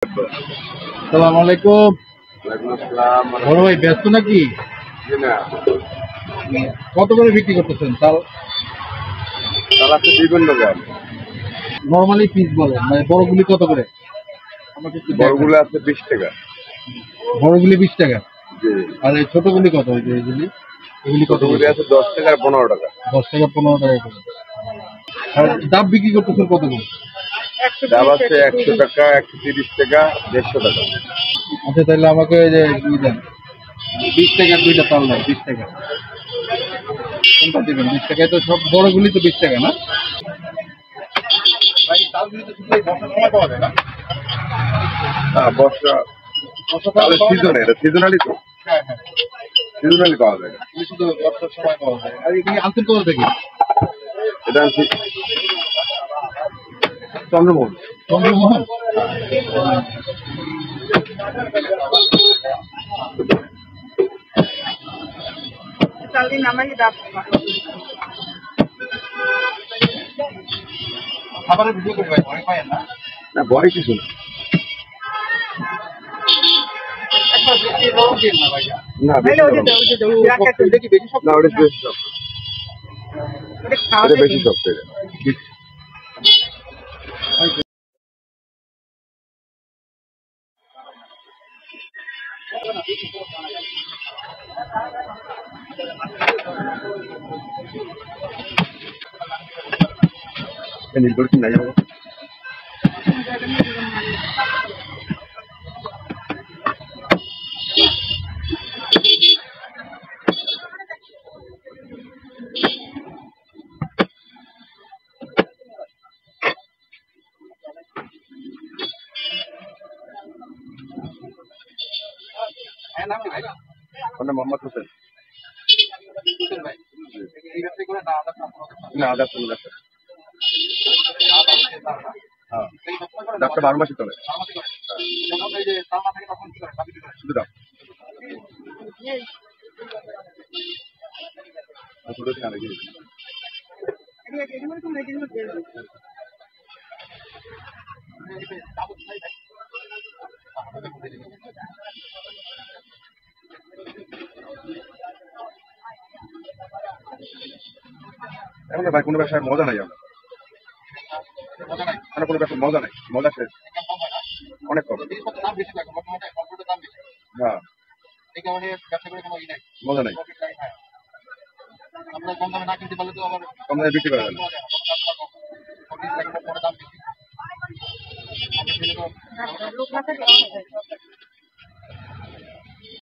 সালাম আলাইকুম। বড় ভাই ব্যস্ত নাকি? কত করে বিক্রি করতেছেন চাল? বিভিন্ন দাম। নর্মালি পিস বলেন, মানে বড়গুলি কত করে? আমাকে একটু দেখান। বড়গুলো আছে 20 টাকা। বড়গুলি 20 টাকা। জি। আর এই ছোটগুলি কত? এগুলি কত? ছোটগুলি আছে 10 টাকা আর 15 টাকা। 10 টাকা 15 টাকা করে। আর ডাব বিক্রি করতেছেন কত করে? ডাব আছে 100 টাকা, 130 টাকা, 150 টাকা। আচ্ছা, তাহলে আমাকে এই যে দেন 20 টাকার দুইটা চাল দেন। 20 টাকা কোনটা দেবেন? 20 টাকায় তো সব বড়গুলি তো 20 টাকা না? ভাই চালগুলি তো শুধু এই বর্ষার সময় পাওয়া যায় না? হ্যাঁ, বর্ষা সিজনে, এটা সিজনালি তো। হ্যাঁ হ্যাঁ, সিজনালি পাওয়া যায়। এগুলি শুধু বর্ষার সময় পাওয়া যায়। আর এখানে আনছেন কোথা থেকে? এটা আনছি চন্দ্রমোহন। চন্দ্রমোহন। খাবারের ভিডিও করে ভাই, ভয় পায় না? না, ভয় কিছু না। একবার বেশি রং দিন না ভাইয়া। না, বেশি গরম। এটা কি বেশি শক্ত? না, ওটা বেশি শক্ত। এটা বেশি শক্ত এটা। নির্ভর কি নাই যাবো। মোহাম্মদ হোসেন। না, আদার কোন ডাক্তার। হ্যাঁ, ডাক্তার 12 মাসই চলে। শুধু ডাক্তার। ছোট থেকে আগে এখন ভাই কোনো ব্যবসায় মজা নাই। আমরা কোনো ব্যবসায় মজা নাই, মজা শেষ। অনেক কম। হ্যাঁ, মজা নাই। কম দামে বিক্রি করা যায় না।